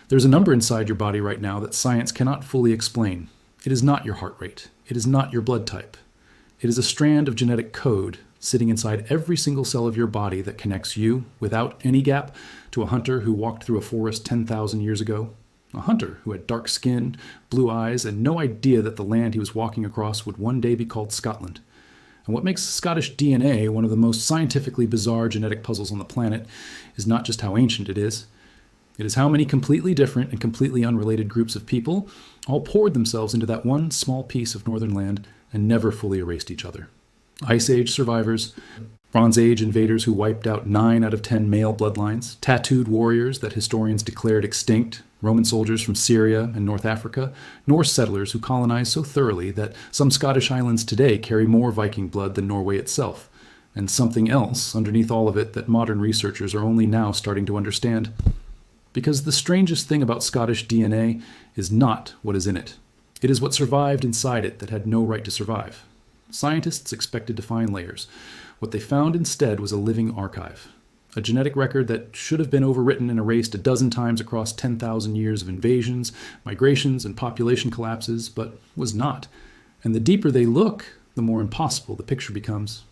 There's a number inside your body right now that science cannot fully explain. It is not your heart rate. It is not your blood type. It is a strand of genetic code sitting inside every single cell of your body that connects you, without any gap, to a hunter who walked through a forest 10,000 years ago. A hunter who had dark skin, blue eyes, and no idea that the land he was walking across would one day be called Scotland. And what makes Scottish DNA one of the most scientifically bizarre genetic puzzles on the planet is not just how ancient it is how many completely different and completely unrelated groups of people all poured themselves into that one small piece of northern land and never fully erased each other. Ice Age survivors, Bronze Age invaders who wiped out 9 out of 10 male bloodlines, tattooed warriors that historians declared extinct, Roman soldiers from Syria and North Africa, Norse settlers who colonized so thoroughly that some Scottish islands today carry more Viking blood than Norway itself, and something else underneath all of it that modern researchers are only now starting to understand. Because the strangest thing about Scottish DNA is not what is in it. It is what survived inside it that had no right to survive. Scientists expected to find layers. What they found instead was a living archive. A genetic record that should have been overwritten and erased a dozen times across 10,000 years of invasions, migrations, and population collapses, but was not. And the deeper they look, the more impossible the picture becomes.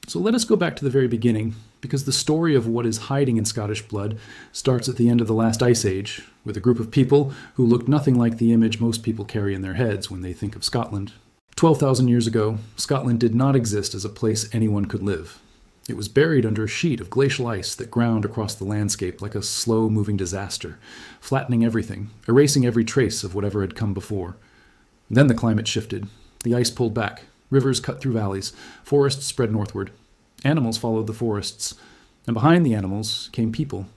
So let us go back to the very beginning, because the story of what is hiding in Scottish blood starts at the end of the last Ice Age, with a group of people who looked nothing like the image most people carry in their heads when they think of Scotland. 12,000 years ago, Scotland did not exist as a place anyone could live. It was buried under a sheet of glacial ice that ground across the landscape like a slow-moving disaster, flattening everything, erasing every trace of whatever had come before. Then the climate shifted. The ice pulled back. Rivers cut through valleys. Forests spread northward. Animals followed the forests. And behind the animals came people.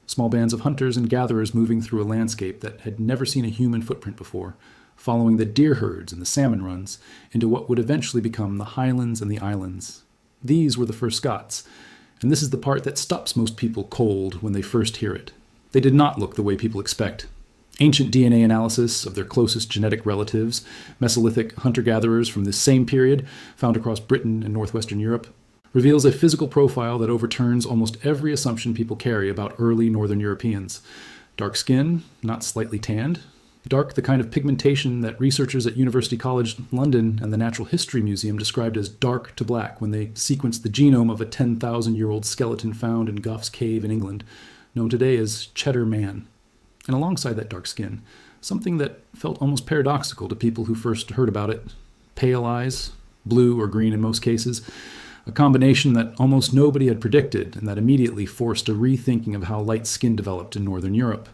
Small bands of hunters and gatherers moving through a landscape that had never seen a human footprint before, following the deer herds and the salmon runs into what would eventually become the highlands and the islands. These were the first Scots, and this is the part that stops most people cold when they first hear it. They did not look the way people expect. Ancient DNA analysis of their closest genetic relatives, Mesolithic hunter-gatherers from this same period, found across Britain and northwestern Europe, reveals a physical profile that overturns almost every assumption people carry about early northern Europeans. Dark skin, not slightly tanned. Dark, the kind of pigmentation that researchers at University College London and the Natural History Museum described as dark to black when they sequenced the genome of a 10,000-year-old skeleton found in Gough's Cave in England, known today as Cheddar Man. And alongside that dark skin, something that felt almost paradoxical to people who first heard about it: pale eyes, blue or green in most cases, a combination that almost nobody had predicted and that immediately forced a rethinking of how light skin developed in northern Europe.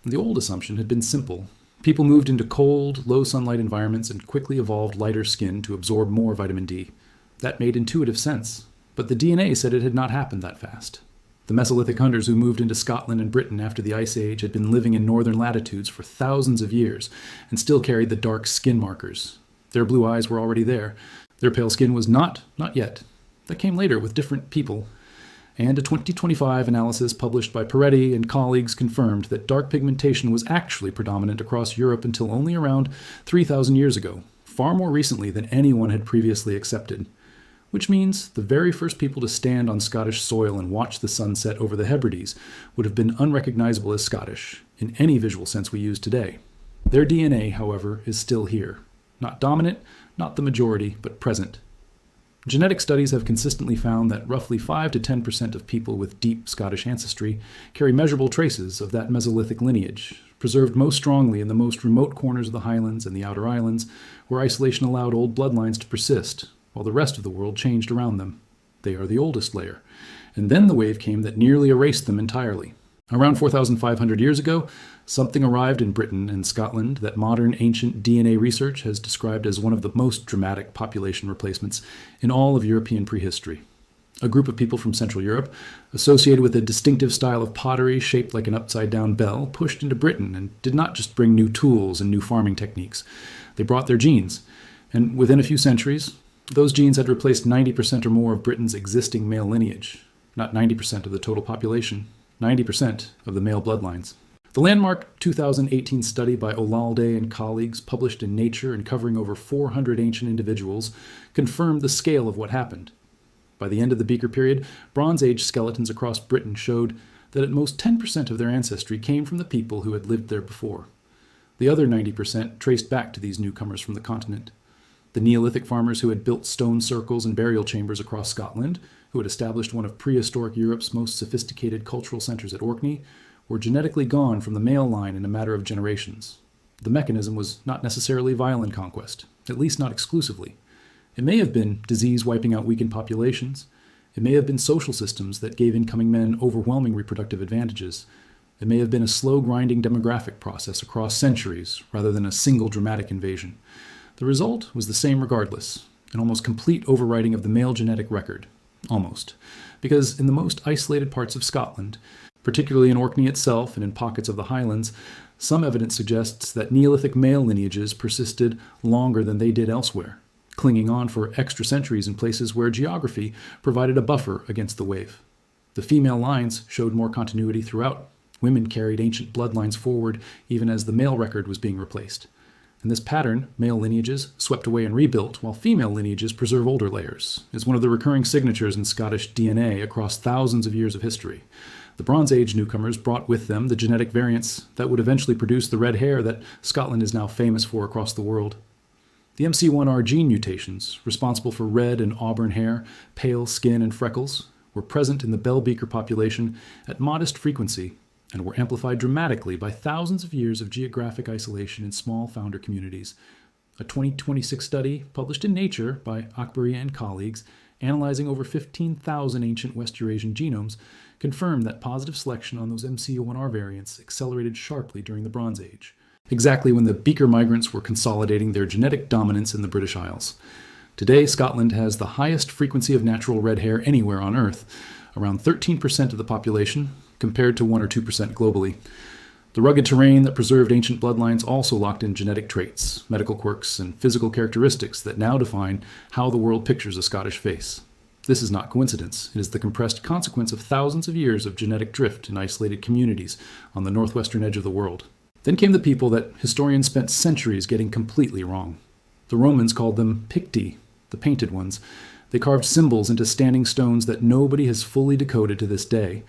The old assumption had been simple. People moved into cold, low sunlight environments and quickly evolved lighter skin to absorb more vitamin D. That made intuitive sense, but the DNA said it had not happened that fast. The Mesolithic hunters who moved into Scotland and Britain after the Ice Age had been living in northern latitudes for thousands of years and still carried the dark skin markers. Their blue eyes were already there. Their pale skin was not yet. That came later with different people. And a 2025 analysis published by Peretti and colleagues confirmed that dark pigmentation was actually predominant across Europe until only around 3,000 years ago, far more recently than anyone had previously accepted. Which means the very first people to stand on Scottish soil and watch the sunset over the Hebrides would have been unrecognizable as Scottish, in any visual sense we use today. Their DNA, however, is still here. Not dominant, not the majority, but present. Genetic studies have consistently found that roughly 5 to 10% of people with deep Scottish ancestry carry measurable traces of that Mesolithic lineage, preserved most strongly in the most remote corners of the Highlands and the Outer Islands, where isolation allowed old bloodlines to persist, while the rest of the world changed around them. They are the oldest layer. And then the wave came that nearly erased them entirely. Around 4,500 years ago, something arrived in Britain and Scotland that modern ancient DNA research has described as one of the most dramatic population replacements in all of European prehistory. A group of people from Central Europe, associated with a distinctive style of pottery shaped like an upside-down bell, pushed into Britain and did not just bring new tools and new farming techniques. They brought their genes, and within a few centuries, those genes had replaced 90% or more of Britain's existing male lineage. Not 90% of the total population, 90% of the male bloodlines. The landmark 2018 study by Olalde and colleagues, published in Nature and covering over 400 ancient individuals, confirmed the scale of what happened. By the end of the Beaker period, Bronze Age skeletons across Britain showed that at most 10% of their ancestry came from the people who had lived there before. The other 90% traced back to these newcomers from the continent. The Neolithic farmers who had built stone circles and burial chambers across Scotland, who had established one of prehistoric Europe's most sophisticated cultural centers at Orkney, were genetically gone from the male line in a matter of generations. The mechanism was not necessarily violent conquest, at least not exclusively. It may have been disease wiping out weakened populations. It may have been social systems that gave incoming men overwhelming reproductive advantages. It may have been a slow grinding demographic process across centuries rather than a single dramatic invasion. The result was the same regardless, an almost complete overwriting of the male genetic record. Almost. Because in the most isolated parts of Scotland, particularly in Orkney itself and in pockets of the Highlands, some evidence suggests that Neolithic male lineages persisted longer than they did elsewhere, clinging on for extra centuries in places where geography provided a buffer against the wave. The female lines showed more continuity throughout. Women carried ancient bloodlines forward even as the male record was being replaced. In this pattern, male lineages swept away and rebuilt, while female lineages preserve older layers, is one of the recurring signatures in Scottish DNA across thousands of years of history. The Bronze Age newcomers brought with them the genetic variants that would eventually produce the red hair that Scotland is now famous for across the world. The MC1R gene mutations, responsible for red and auburn hair, pale skin, and freckles, were present in the bell beaker population at modest frequency and were amplified dramatically by thousands of years of geographic isolation in small founder communities. A 2026 study published in Nature by Akbaria and colleagues, analyzing over 15,000 ancient West Eurasian genomes, confirmed that positive selection on those MC1R variants accelerated sharply during the Bronze Age, exactly when the beaker migrants were consolidating their genetic dominance in the British Isles. Today, Scotland has the highest frequency of natural red hair anywhere on Earth, around 13% of the population, compared to 1 or 2% globally. The rugged terrain that preserved ancient bloodlines also locked in genetic traits, medical quirks, and physical characteristics that now define how the world pictures a Scottish face. This is not coincidence. It is the compressed consequence of thousands of years of genetic drift in isolated communities on the northwestern edge of the world. Then came the people that historians spent centuries getting completely wrong. The Romans called them Picti, the painted ones. They carved symbols into standing stones that nobody has fully decoded to this day.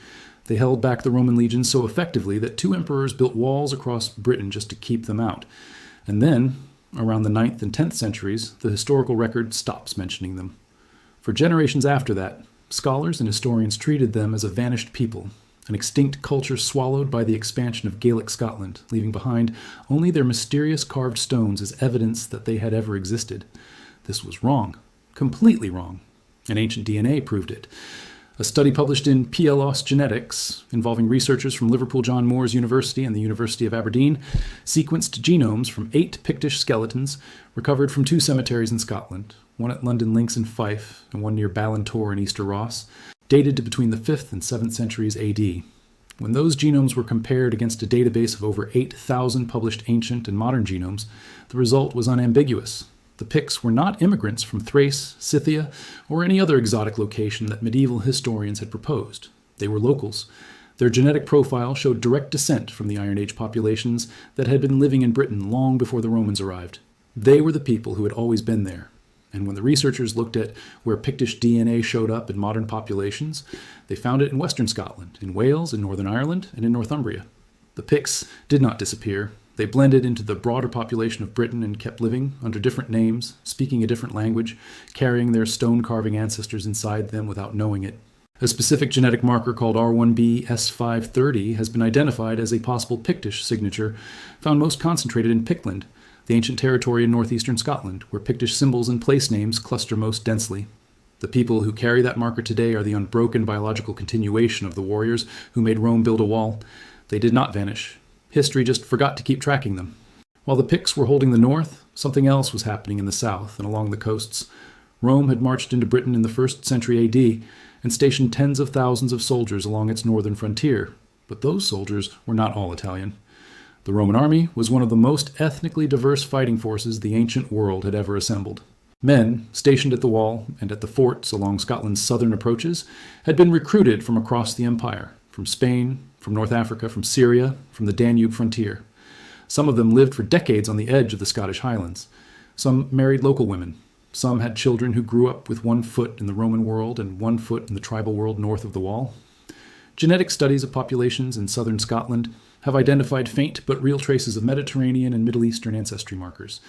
They held back the Roman legions so effectively that 2 emperors built walls across Britain just to keep them out. And then, around the 9th and 10th centuries, the historical record stops mentioning them. For generations after that, scholars and historians treated them as a vanished people, an extinct culture swallowed by the expansion of Gaelic Scotland, leaving behind only their mysterious carved stones as evidence that they had ever existed. This was wrong, completely wrong, and ancient DNA proved it. A study published in PLOS Genetics, involving researchers from Liverpool John Moores University and the University of Aberdeen, sequenced genomes from 8 Pictish skeletons recovered from 2 cemeteries in Scotland, one at London Links in Fife and one near Ballintor in Easter Ross, dated to between the 5th and 7th centuries AD. When those genomes were compared against a database of over 8,000 published ancient and modern genomes, the result was unambiguous. The Picts were not immigrants from Thrace, Scythia, or any other exotic location that medieval historians had proposed. They were locals. Their genetic profile showed direct descent from the Iron Age populations that had been living in Britain long before the Romans arrived. They were the people who had always been there. And when the researchers looked at where Pictish DNA showed up in modern populations, they found it in Western Scotland, in Wales, in Northern Ireland, and in Northumbria. The Picts did not disappear. They blended into the broader population of Britain and kept living under different names, speaking a different language, carrying their stone-carving ancestors inside them without knowing it. A specific genetic marker called R1b S530 has been identified as a possible Pictish signature, found most concentrated in Pictland, the ancient territory in northeastern Scotland, where Pictish symbols and place names cluster most densely. The people who carry that marker today are the unbroken biological continuation of the warriors who made Rome build a wall. They did not vanish. History just forgot to keep tracking them. While the Picts were holding the north, something else was happening in the south and along the coasts. Rome had marched into Britain in the 1st century AD and stationed tens of thousands of soldiers along its northern frontier. But those soldiers were not all Italian. The Roman army was one of the most ethnically diverse fighting forces the ancient world had ever assembled. Men, stationed at the wall and at the forts along Scotland's southern approaches, had been recruited from across the empire, from Spain, from North Africa, from Syria, from the Danube frontier. Some of them lived for decades on the edge of the Scottish Highlands. Some married local women. Some had children who grew up with one foot in the Roman world and one foot in the tribal world north of the wall. Genetic studies of populations in southern Scotland have identified faint but real traces of Mediterranean and Middle Eastern ancestry markers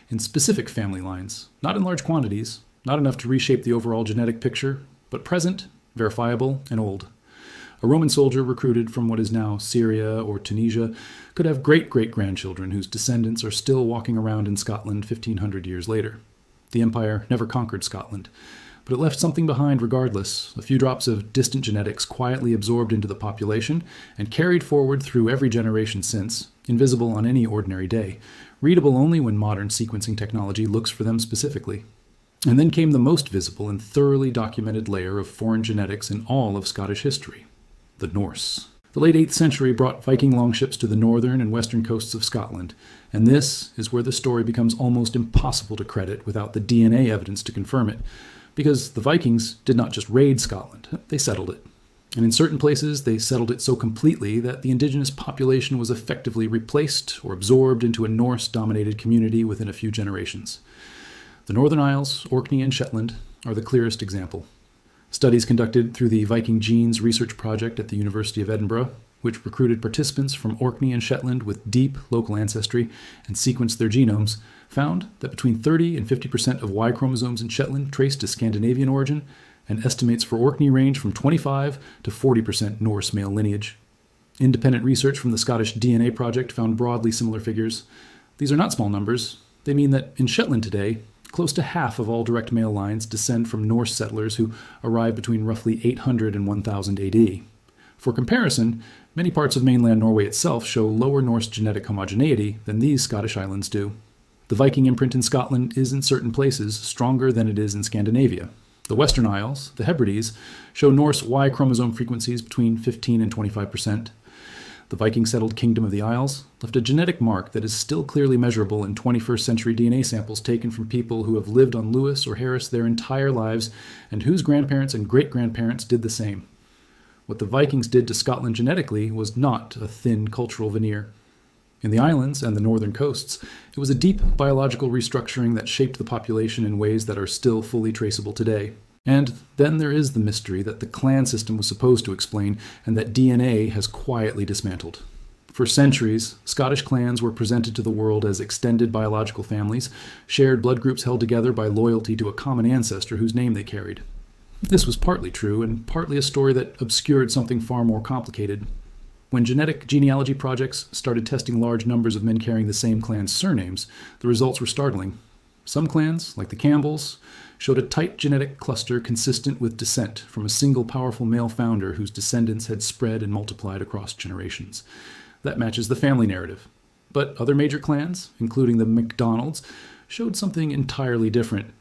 in specific family lines, not in large quantities, not enough to reshape the overall genetic picture, but present, verifiable, and old. A Roman soldier recruited from what is now Syria or Tunisia could have great-great-grandchildren whose descendants are still walking around in Scotland 1,500 years later. The empire never conquered Scotland, but it left something behind regardless, a few drops of distant genetics quietly absorbed into the population and carried forward through every generation since, invisible on any ordinary day, readable only when modern sequencing technology looks for them specifically. And then came the most visible and thoroughly documented layer of foreign genetics in all of Scottish history: the Norse. The late 8th century brought Viking longships to the northern and western coasts of Scotland, and this is where the story becomes almost impossible to credit without the DNA evidence to confirm it, because the Vikings did not just raid Scotland, they settled it. And in certain places, they settled it so completely that the indigenous population was effectively replaced or absorbed into a Norse-dominated community within a few generations. The Northern Isles, Orkney, and Shetland are the clearest example. Studies conducted through the Viking Genes Research Project at the University of Edinburgh, which recruited participants from Orkney and Shetland with deep local ancestry and sequenced their genomes, found that between 30 and 50% of Y chromosomes in Shetland traced to Scandinavian origin, and estimates for Orkney range from 25 to 40% Norse male lineage. Independent research from the Scottish DNA Project found broadly similar figures. These are not small numbers. They mean that in Shetland today, close to half of all direct male lines descend from Norse settlers who arrived between roughly 800 and 1000 AD. For comparison, many parts of mainland Norway itself show lower Norse genetic homogeneity than these Scottish islands do. The Viking imprint in Scotland is in certain places stronger than it is in Scandinavia. The Western Isles, the Hebrides, show Norse Y chromosome frequencies between 15 and 25%. The Viking-settled Kingdom of the Isles left a genetic mark that is still clearly measurable in 21st century DNA samples taken from people who have lived on Lewis or Harris their entire lives and whose grandparents and great-grandparents did the same. What the Vikings did to Scotland genetically was not a thin cultural veneer. In the islands and the northern coasts, it was a deep biological restructuring that shaped the population in ways that are still fully traceable today. And then there is the mystery that the clan system was supposed to explain and that DNA has quietly dismantled. For centuries, Scottish clans were presented to the world as extended biological families, shared blood groups held together by loyalty to a common ancestor whose name they carried. This was partly true and partly a story that obscured something far more complicated. When genetic genealogy projects started testing large numbers of men carrying the same clan's surnames, the results were startling. Some clans, like the Campbells, showed a tight genetic cluster consistent with descent from a single powerful male founder whose descendants had spread and multiplied across generations. That matches the family narrative. But other major clans, including the MacDonalds, showed something entirely different.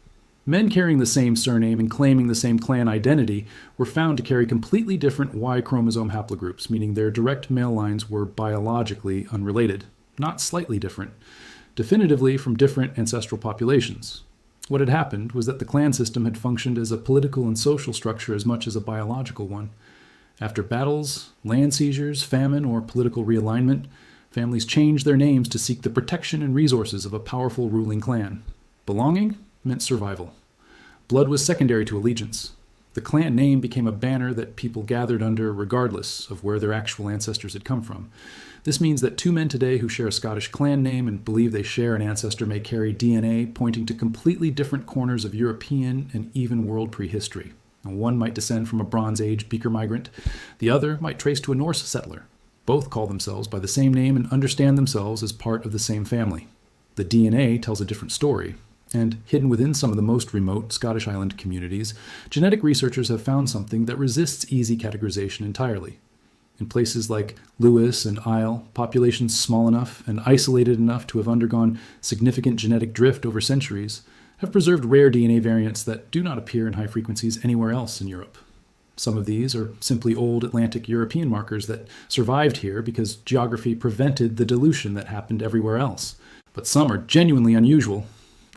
Men carrying the same surname and claiming the same clan identity were found to carry completely different Y chromosome haplogroups, meaning their direct male lines were biologically unrelated, not slightly different, definitively from different ancestral populations. What had happened was that the clan system had functioned as a political and social structure as much as a biological one. After battles, land seizures, famine, or political realignment, families changed their names to seek the protection and resources of a powerful ruling clan. Belonging meant survival. Blood was secondary to allegiance. The clan name became a banner that people gathered under regardless of where their actual ancestors had come from. This means that two men today who share a Scottish clan name and believe they share an ancestor may carry DNA pointing to completely different corners of European and even world prehistory. One might descend from a Bronze Age beaker migrant. The other might trace to a Norse settler. Both call themselves by the same name and understand themselves as part of the same family. The DNA tells a different story. And hidden within some of the most remote Scottish island communities, genetic researchers have found something that resists easy categorization entirely. In places like Lewis and Isle, populations small enough and isolated enough to have undergone significant genetic drift over centuries have preserved rare DNA variants that do not appear in high frequencies anywhere else in Europe. Some of these are simply old Atlantic European markers that survived here because geography prevented the dilution that happened everywhere else. But some are genuinely unusual.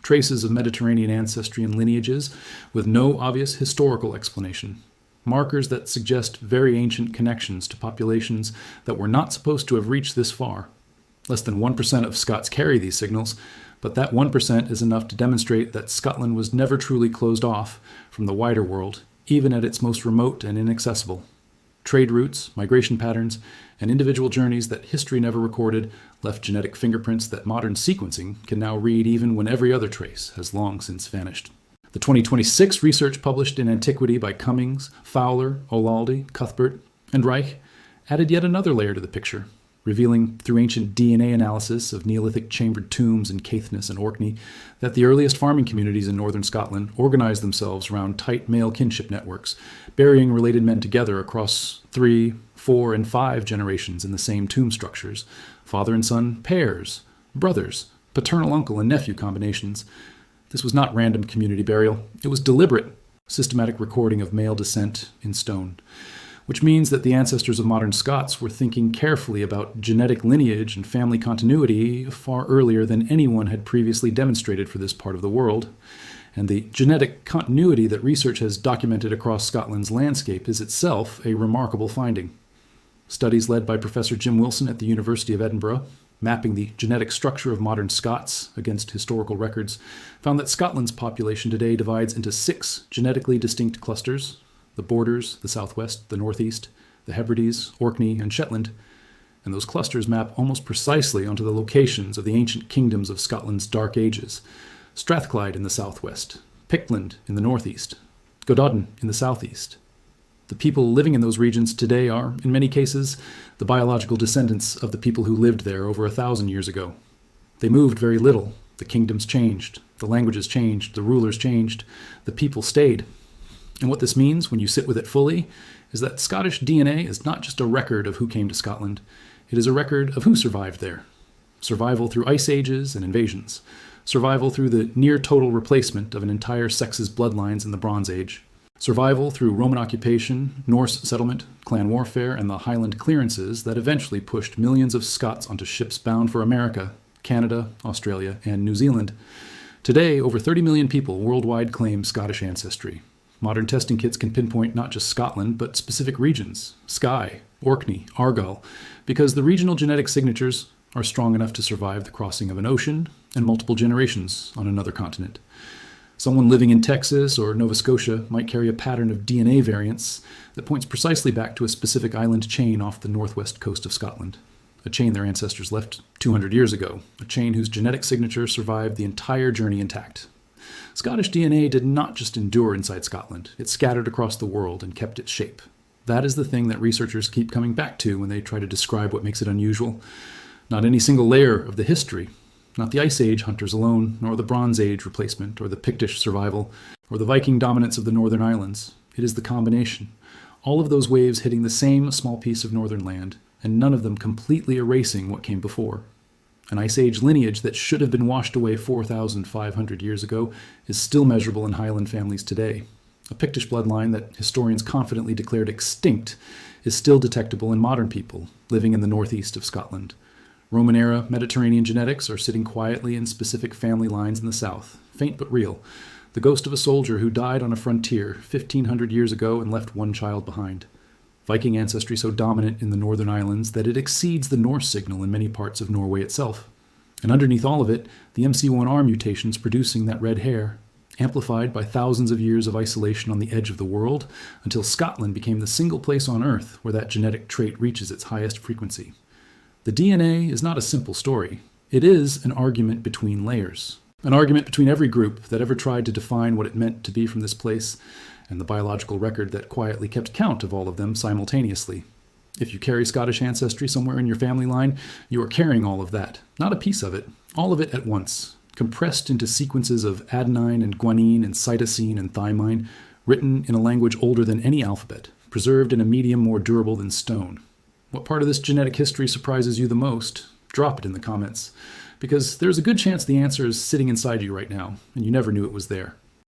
Traces of Mediterranean ancestry and lineages with no obvious historical explanation. Markers that suggest very ancient connections to populations that were not supposed to have reached this far. Less than 1% of Scots carry these signals, but that 1% is enough to demonstrate that Scotland was never truly closed off from the wider world, even at its most remote and inaccessible. Trade routes, migration patterns, and individual journeys that history never recorded left genetic fingerprints that modern sequencing can now read even when every other trace has long since vanished. The 2026 research published in Antiquity by Cummings, Fowler, Olalde, Cuthbert, and Reich added yet another layer to the picture, revealing through ancient DNA analysis of Neolithic chambered tombs in Caithness and Orkney that the earliest farming communities in northern Scotland organized themselves around tight male kinship networks, burying related men together across 3, 4, and 5 generations in the same tomb structures, father and son pairs, brothers, paternal uncle and nephew combinations. This was not random community burial. It was deliberate, systematic recording of male descent in stone, which means that the ancestors of modern Scots were thinking carefully about genetic lineage and family continuity far earlier than anyone had previously demonstrated for this part of the world. And the genetic continuity that research has documented across Scotland's landscape is itself a remarkable finding. Studies led by Professor Jim Wilson at the University of Edinburgh, mapping the genetic structure of modern Scots against historical records, found that Scotland's population today divides into 6 genetically distinct clusters: the Borders, the Southwest, the Northeast, the Hebrides, Orkney, and Shetland. And those clusters map almost precisely onto the locations of the ancient kingdoms of Scotland's Dark Ages: Strathclyde in the southwest, Pictland in the northeast, Gododin in the southeast. The people living in those regions today are, in many cases, the biological descendants of the people who lived there over 1,000 years ago. They moved very little. The kingdoms changed, the languages changed, the rulers changed, the people stayed. And what this means, when you sit with it fully, is that Scottish DNA is not just a record of who came to Scotland. It is a record of who survived there. Survival through ice ages and invasions. Survival through the near-total replacement of an entire sex's bloodlines in the Bronze Age. Survival through Roman occupation, Norse settlement, clan warfare, and the Highland clearances that eventually pushed millions of Scots onto ships bound for America, Canada, Australia, and New Zealand. Today, over 30 million people worldwide claim Scottish ancestry. Modern testing kits can pinpoint not just Scotland, but specific regions: Skye, Orkney, Argyll, because the regional genetic signatures are strong enough to survive the crossing of an ocean and multiple generations on another continent. Someone living in Texas or Nova Scotia might carry a pattern of DNA variants that points precisely back to a specific island chain off the northwest coast of Scotland, a chain their ancestors left 200 years ago, a chain whose genetic signature survived the entire journey intact. Scottish DNA did not just endure inside Scotland, it scattered across the world and kept its shape. That is the thing that researchers keep coming back to when they try to describe what makes it unusual. Not any single layer of the history, not the Ice Age hunters alone, nor the Bronze Age replacement, or the Pictish survival, or the Viking dominance of the Northern Islands. It is the combination. All of those waves hitting the same small piece of northern land, and none of them completely erasing what came before. An Ice Age lineage that should have been washed away 4,500 years ago is still measurable in Highland families today. A Pictish bloodline that historians confidently declared extinct is still detectable in modern people living in the northeast of Scotland. Roman-era Mediterranean genetics are sitting quietly in specific family lines in the south, faint but real. The ghost of a soldier who died on a frontier 1,500 years ago and left one child behind. Viking ancestry so dominant in the Northern Islands that it exceeds the Norse signal in many parts of Norway itself. And underneath all of it, the MC1R mutations producing that red hair, amplified by thousands of years of isolation on the edge of the world, until Scotland became the single place on Earth where that genetic trait reaches its highest frequency. The DNA is not a simple story. It is an argument between layers. An argument between every group that ever tried to define what it meant to be from this place, and the biological record that quietly kept count of all of them simultaneously. If you carry Scottish ancestry somewhere in your family line, you are carrying all of that. Not a piece of it, all of it at once, compressed into sequences of adenine and guanine and cytosine and thymine, written in a language older than any alphabet, preserved in a medium more durable than stone. What part of this genetic history surprises you the most? Drop it in the comments, because there's a good chance the answer is sitting inside you right now, and you never knew it was there.